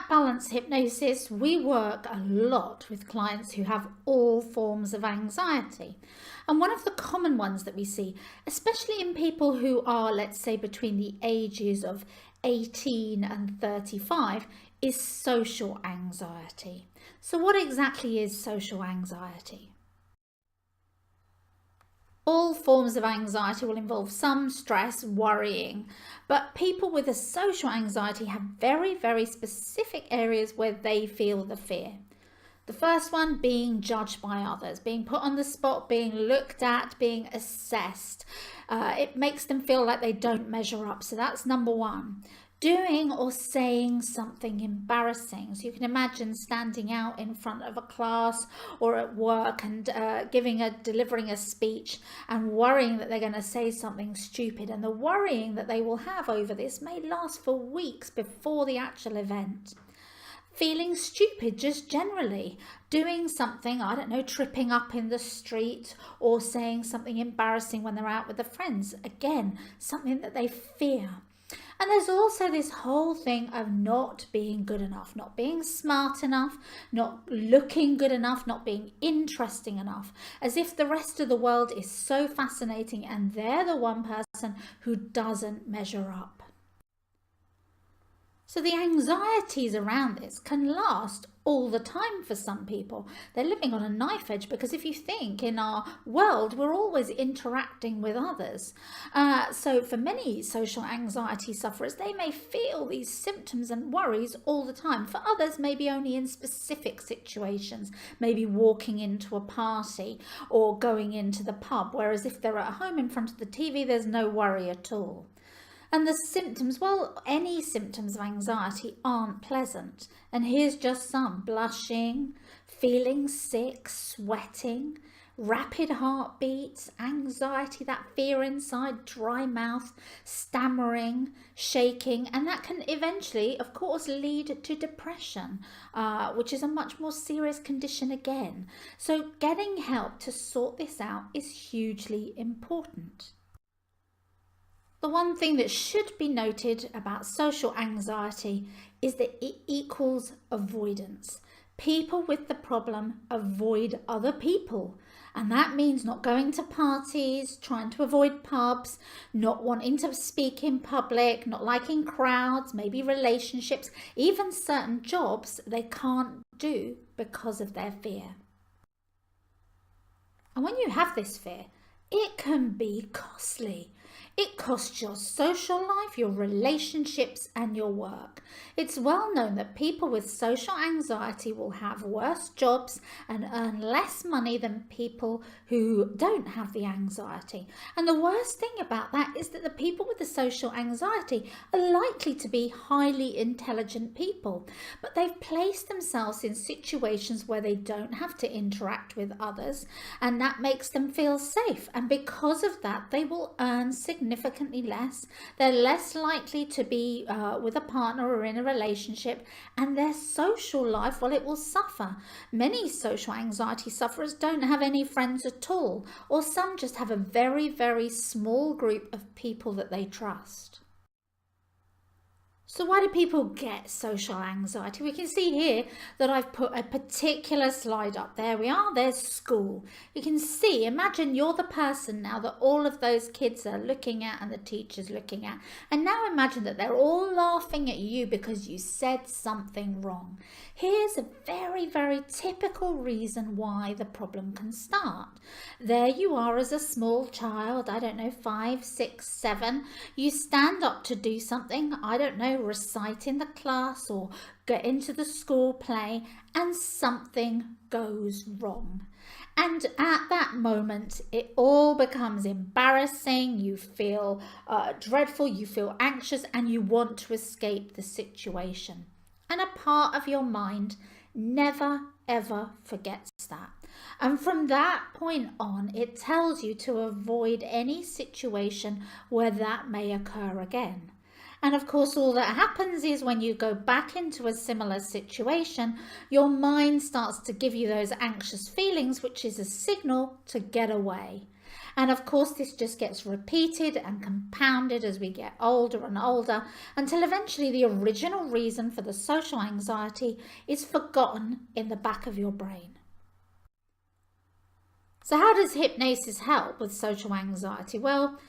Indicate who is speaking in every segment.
Speaker 1: At Balance Hypnosis, we work a lot with clients who have all forms of anxiety. And one of the common ones that we see, especially in people who are, let's say, between the ages of 18 and 35, is social anxiety. So what exactly is social anxiety? All forms of anxiety will involve some stress, worrying, but people with a social anxiety have very, very specific areas where they feel the fear. The first one being judged by others, being put on the spot, being looked at, being assessed. It makes them feel like they don't measure up. So that's number one. Doing or saying something embarrassing. So you can imagine standing out in front of a class or at work and delivering a speech and worrying that they're going to say something stupid. And the worrying that they will have over this may last for weeks before the actual event. Feeling stupid just generally, doing something, I don't know, tripping up in the street or saying something embarrassing when they're out with their friends. Again, something that they fear. And there's also this whole thing of not being good enough, not being smart enough, not looking good enough, not being interesting enough, as if the rest of the world is so fascinating and they're the one person who doesn't measure up. So the anxieties around this can last all the time for some people. They're living on a knife edge because if you think in our world, we're always interacting with others. So for many social anxiety sufferers, they may feel these symptoms and worries all the time. For others, maybe only in specific situations, maybe walking into a party or going into the pub. Whereas if they're at home in front of the TV, there's no worry at all. And the symptoms, well, any symptoms of anxiety aren't pleasant. And here's just some: blushing, feeling sick, sweating, rapid heartbeats, anxiety, that fear inside, dry mouth, stammering, shaking. And that can eventually, of course, lead to depression, which is a much more serious condition again. So getting help to sort this out is hugely important. The one thing that should be noted about social anxiety is that it equals avoidance. People with the problem avoid other people. And that means not going to parties, trying to avoid pubs, not wanting to speak in public, not liking crowds, maybe relationships, even certain jobs they can't do because of their fear. And when you have this fear, it can be costly. It costs your social life, your relationships, and your work. It's well known that people with social anxiety will have worse jobs and earn less money than people who don't have the anxiety. And the worst thing about that is that the people with the social anxiety are likely to be highly intelligent people, but they've placed themselves in situations where they don't have to interact with others, and that makes them feel safe. And because of that, they will earn significantly less. They're less likely to be with a partner or in a relationship, and their social life, well, it will suffer. Many social anxiety sufferers don't have any friends at all, or some just have a very, very small group of people that they trust. So why do people get social anxiety? We can see here that I've put a particular slide up. There we are, there's school. You can see, imagine you're the person now that all of those kids are looking at and the teacher's looking at. And now imagine that they're all laughing at you because you said something wrong. Here's a very, very typical reason why the problem can start. There you are as a small child, I don't know, 5, 6, 7. You stand up to do something, I don't know, recite in the class or get into the school play, and something goes wrong. And at that moment, it all becomes embarrassing. You feel dreadful, you feel anxious, and you want to escape the situation. And a part of your mind never, ever forgets that. And from that point on, it tells you to avoid any situation where that may occur again. And of course, all that happens is when you go back into a similar situation, your mind starts to give you those anxious feelings, which is a signal to get away. And of course, this just gets repeated and compounded as we get older and older, until eventually the original reason for the social anxiety is forgotten in the back of your brain. So how does hypnosis help with social anxiety? Well,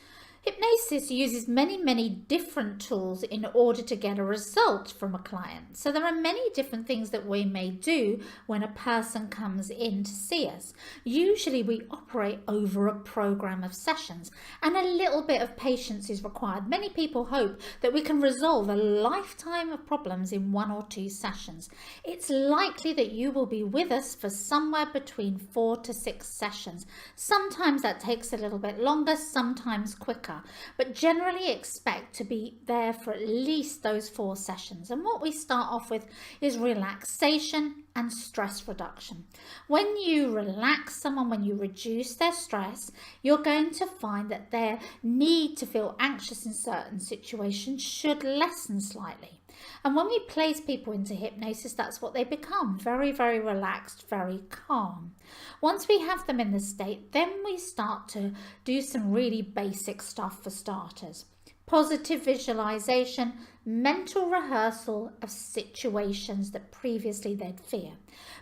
Speaker 1: hypnosis uses many different tools in order to get a result from a client. So there are many different things that we may do when a person comes in to see us. Usually we operate over a program of sessions, and a little bit of patience is required. Many people hope that we can resolve a lifetime of problems in 1 or 2 sessions. It's likely that you will be with us for somewhere between 4 to 6 sessions. Sometimes that takes a little bit longer, sometimes quicker. But generally expect to be there for at least those 4 sessions. And what we start off with is relaxation and stress reduction. When you relax someone, when you reduce their stress, you're going to find that their need to feel anxious in certain situations should lessen slightly. And when we place people into hypnosis, that's what they become, very relaxed, very calm. Once we have them in this state, then we start to do some really basic stuff for starters. Positive visualization, mental rehearsal of situations that previously they'd fear.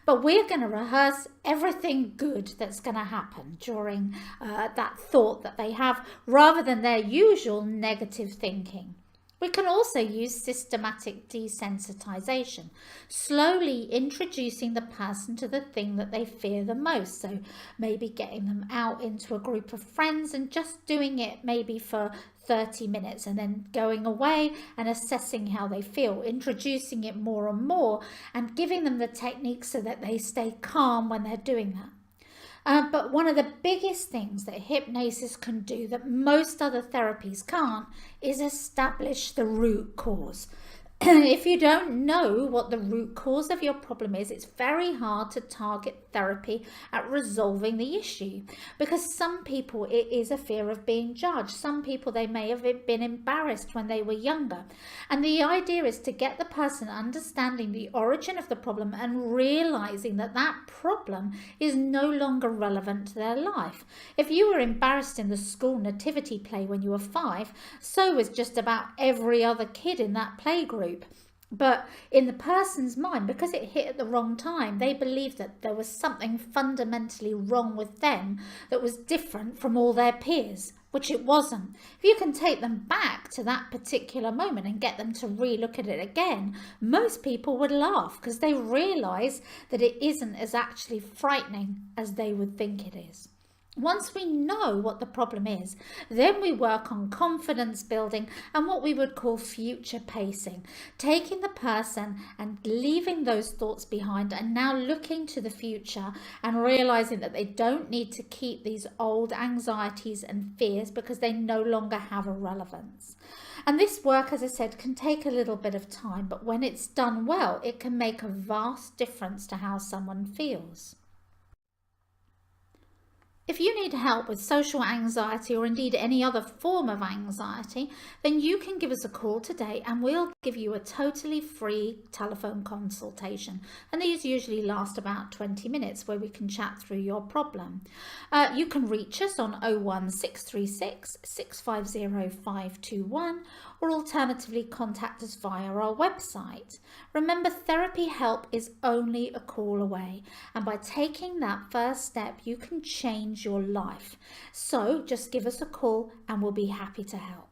Speaker 1: But we're going to rehearse everything good that's going to happen during that thought that they have, rather than their usual negative thinking. We can also use systematic desensitization, slowly introducing the person to the thing that they fear the most. So maybe getting them out into a group of friends and just doing it maybe for 30 minutes and then going away and assessing how they feel, introducing it more and more and giving them the techniques so that they stay calm when they're doing that. But one of the biggest things that hypnosis can do that most other therapies can't is establish the root cause. If you don't know what the root cause of your problem is, it's very hard to target therapy at resolving the issue, because some people it is a fear of being judged. Some people, they may have been embarrassed when they were younger. And the idea is to get the person understanding the origin of the problem and realizing that that problem is no longer relevant to their life. If you were embarrassed in the school nativity play when you were 5, so was just about every other kid in that play group. But in the person's mind, because it hit at the wrong time, they believed that there was something fundamentally wrong with them that was different from all their peers, which it wasn't. If you can take them back to that particular moment and get them to re-look at it again, most people would laugh because they realise that it isn't as actually frightening as they would think it is. Once we know what the problem is, then we work on confidence building and what we would call future pacing, taking the person and leaving those thoughts behind and now looking to the future and realizing that they don't need to keep these old anxieties and fears because they no longer have a relevance. And this work, as I said, can take a little bit of time, but when it's done well, it can make a vast difference to how someone feels. If you need help with social anxiety or indeed any other form of anxiety, then you can give us a call today and we'll give you a totally free telephone consultation. And these usually last about 20 minutes where we can chat through your problem. You can reach us on 01636 650 521 or alternatively contact us via our website. Remember, therapy help is only a call away, and by taking that first step you can change your life. So just give us a call and we'll be happy to help.